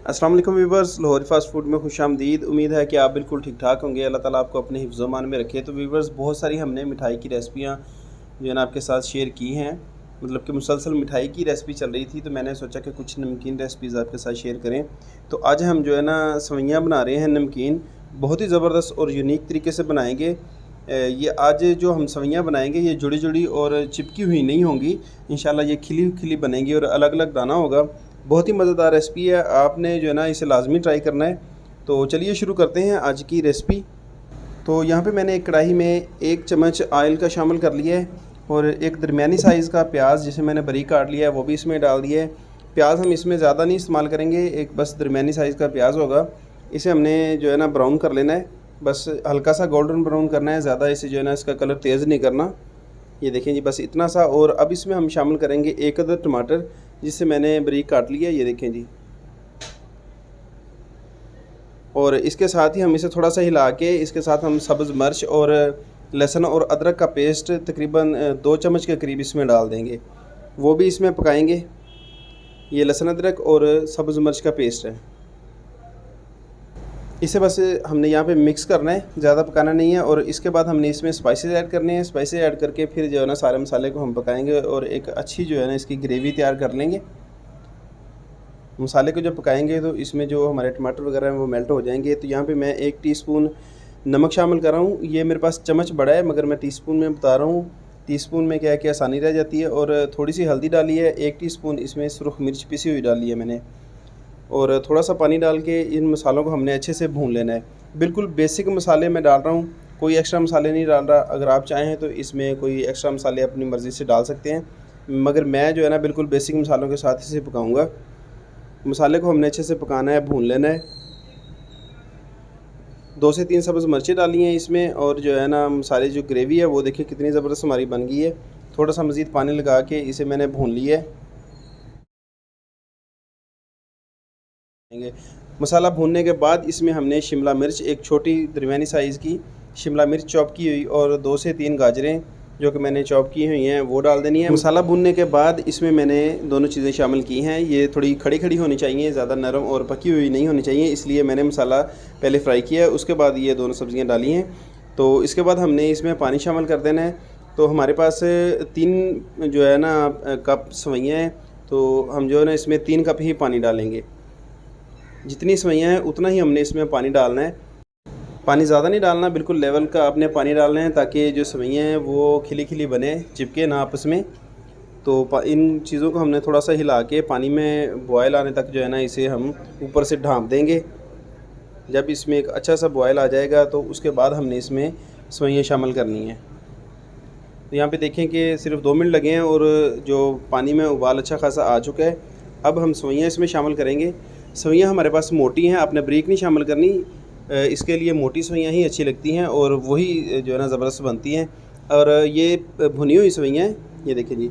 अस्सलाम वालेकुम viewers, Lahori fast food में खुशामदीद। उम्मीद है कि आप बिल्कुल ठीक ठाक होंगे। अल्लाह ताला आपको अपने हिफ्ज़ मान में रखे। तो व्यूवर्स, बहुत सारी हमने मिठाई की रेसिपियाँ जो है ना आपके साथ शेयर की हैं। मतलब कि मुसलसल मिठाई की रेसिपी चल रही थी, तो मैंने सोचा कि कुछ नमकीन रेसिपीज़ आपके साथ शेयर करें। तो आज हम जो है ना सेवइयाँ बना रहे हैं नमकीन, बहुत ही ज़बरदस्त और यूनिक तरीके से बनाएंगे। ये आज जो हम सेवइयाँ बनाएंगे ये जुड़ी जुड़ी और चिपकी हुई नहीं होंगी। इंशाल्लाह ये खिली खिली बनेंगी और अलग अलग दाना होगा। बहुत ही मज़ेदार रेसिपी है, आपने जो है ना इसे लाजमी ट्राई करना है। तो चलिए शुरू करते हैं आज की रेसिपी। तो यहाँ पे मैंने एक कढ़ाई में 1 चम्मच ऑयल का शामिल कर लिया है और एक दरमियानी साइज़ का प्याज जिसे मैंने बारीक काट लिया है वो भी इसमें डाल दिया है। प्याज हम इसमें ज़्यादा नहीं इस्तेमाल करेंगे, एक बस दरमियानी साइज़ का प्याज होगा। इसे हमने जो है ना ब्राउन कर लेना है, बस हल्का सा गोल्डन ब्राउन करना है, ज़्यादा इसे जो है ना इसका कलर तेज़ नहीं करना। ये देखें जी, बस इतना सा। और अब इसमें हम शामिल करेंगे 1 अदद टमाटर जिसे मैंने बारीक काट लिया, ये देखें जी। और इसके साथ ही हम इसे थोड़ा सा हिला के इसके साथ हम सब्ज़ मिर्च और लहसुन और अदरक का पेस्ट तकरीबन 2 चम्मच के करीब इसमें डाल देंगे, वो भी इसमें पकाएंगे। ये लहसुन अदरक और सब्ज़ मिर्च का पेस्ट है, इसे बस हमने यहाँ पे मिक्स करना है, ज़्यादा पकाना नहीं है। और इसके बाद हमने इसमें स्पाइसेस ऐड करने हैं। स्पाइसेस ऐड करके फिर जो है ना सारे मसाले को हम पकाएंगे और एक अच्छी जो है ना इसकी ग्रेवी तैयार कर लेंगे। मसाले को जब पकाएंगे तो इसमें जो हमारे टमाटर वगैरह हैं वो मेल्ट हो जाएंगे। तो यहाँ पे मैं 1 टीस्पून नमक शामिल कर रहा हूँ। ये मेरे पास चम्मच बड़ा है मगर मैं टीस्पून में बता रहा हूँ। टीस्पून में क्या है कि आसानी रह जाती है। और थोड़ी सी हल्दी डाली है, 1 टीस्पून इसमें सुरख मिर्च पिसी हुई डाली है मैंने। और थोड़ा सा पानी डाल के इन मसालों को हमने अच्छे से भून लेना है। बिल्कुल बेसिक मसाले मैं डाल रहा हूँ, कोई एक्स्ट्रा मसाले नहीं डाल रहा। अगर आप चाहें तो इसमें कोई एक्स्ट्रा मसाले अपनी मर्ज़ी से डाल सकते हैं, मगर मैं जो है ना बिल्कुल बेसिक मसालों के साथ इसे पकाऊंगा। मसाले को हमने अच्छे से पकाना है, भून लेना है। 2 से 3 सब्ज़ मिर्चें डाली हैं इसमें। और जो है ना मसाले जो ग्रेवी है वो देखिए कितनी ज़बरदस्त हमारी बन गई है। थोड़ा सा मज़ीद पानी लगा के इसे मैंने भून लिया है। मसाला भूनने के बाद इसमें हमने शिमला मिर्च, एक छोटी दरमियानी साइज़ की शिमला मिर्च चॉप की हुई और 2 से 3 गाजरें जो कि मैंने चॉप की हुई हैं वो डाल देनी है। मसाला भूनने के बाद इसमें मैंने दोनों चीज़ें शामिल की हैं। ये थोड़ी खड़ी खड़ी होनी चाहिए, ज़्यादा नरम और पकी हुई नहीं होनी चाहिए, इसलिए मैंने मसाला पहले फ्राई किया है, उसके बाद ये दोनों सब्ज़ियाँ डाली हैं। तो इसके बाद हमने इसमें पानी शामिल कर देना है। तो हमारे पास 3 जो है ना कप सेवइयाँ हैं, तो हम जो है ना इसमें 3 कप ही पानी डालेंगे। जितनी सेवइयाँ हैं उतना ही हमने इसमें पानी डालना है। पानी ज़्यादा नहीं डालना, बिल्कुल लेवल का आपने पानी डालना है ताकि जो सेवइयाँ हैं वो खिली खिली बने, चिपके ना आपस में। तो इन चीज़ों को हमने थोड़ा सा हिला के पानी में बॉयल आने तक जो है ना इसे हम ऊपर से ढाँप देंगे। जब इसमें एक अच्छा सा बॉयल आ जाएगा तो उसके बाद हमने इसमें सेवइयाँ शामिल करनी है। तो यहाँ पे देखें कि सिर्फ 2 मिनट लगे हैं और जो पानी में उबाल अच्छा खासा आ चुका है। अब हम सेवइयाँ इसमें शामिल करेंगे। सेवइयाँ हमारे पास मोटी हैं, आपने बारीक नहीं शामिल करनी। इसके लिए मोटी सेवइयाँ ही अच्छी लगती हैं और वही जो है ना ज़बरदस्त बनती हैं। और ये भुनी हुई सेवइयाँ हैं, ये देखिए जी।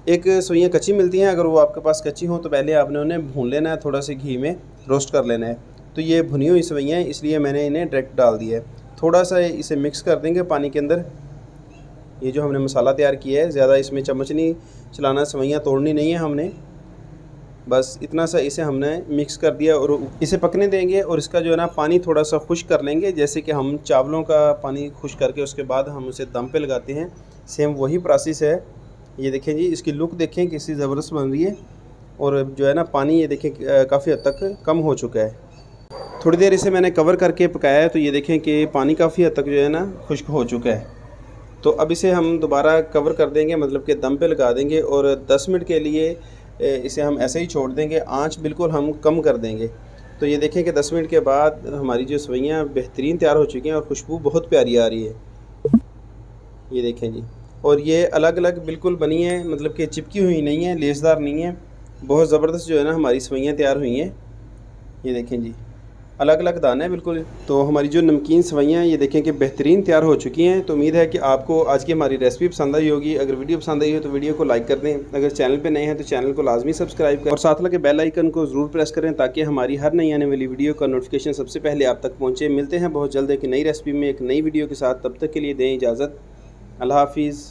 एक सेवइयाँ कच्ची मिलती हैं, अगर वो आपके पास कच्ची हों तो पहले आपने उन्हें भून लेना है, थोड़ा सा घी में रोस्ट कर लेना है। तो ये भुनी हुई सेवइयाँ हैं, इसलिए मैंने इन्हें डायरेक्ट डाल दिया है। थोड़ा सा इसे मिक्स कर देंगे पानी के अंदर। ये जो हमने मसाला तैयार किया है, ज़्यादा इसमें चम्मच नहीं चलाना, सेवइयाँ तोड़नी नहीं है हमने, बस इतना सा इसे हमने मिक्स कर दिया और इसे पकने देंगे। और इसका जो है ना पानी थोड़ा सा खुश्क कर लेंगे, जैसे कि हम चावलों का पानी खुश्क करके उसके बाद हम उसे दम पे लगाते हैं, सेम वही प्रोसेस है। ये देखें जी, इसकी लुक देखें कितनी ज़बरदस्त बन रही है। और जो है ना पानी ये देखें काफ़ी हद तक कम हो चुका है। थोड़ी देर इसे मैंने कवर करके पकाया है, तो ये देखें कि पानी काफ़ी हद तक जो है ना खुश्क हो चुका है। तो अब इसे हम दोबारा कवर कर देंगे, मतलब कि दम पे लगा देंगे और 10 मिनट के लिए इसे हम ऐसे ही छोड़ देंगे। आंच बिल्कुल हम कम कर देंगे। तो ये देखें कि 10 मिनट के बाद हमारी जो सेवइयाँ बेहतरीन तैयार हो चुकी हैं और खुशबू बहुत प्यारी आ रही है, ये देखें जी। और ये अलग अलग बिल्कुल बनी है, मतलब कि चिपकी हुई नहीं है, लेसदार नहीं है, बहुत ज़बरदस्त जो है ना हमारी सेवइयाँ तैयार हुई हैं। ये देखें जी, अलग अलग दाने बिल्कुल। तो हमारी जो नमकीन सेवइयाँ हैं ये देखें कि बेहतरीन तैयार हो चुकी हैं। तो उम्मीद है कि आपको आज की हमारी रेसिपी पसंद आई होगी। अगर वीडियो पसंद आई हो तो वीडियो को लाइक कर दें। अगर चैनल पे नए हैं तो चैनल को लाजमी सब्सक्राइब करें और साथ लगे बेल आइकन को ज़रूर प्रेस करें ताकि हमारी हर नई आने वाली वीडियो का नोटिफिकेशन सबसे पहले आप तक पहुँचे। मिलते हैं बहुत जल्द एक नई रेसिपी में एक नई वीडियो के साथ, तब तक के लिए दें इजाज़त। अल्लाह हाफिज़।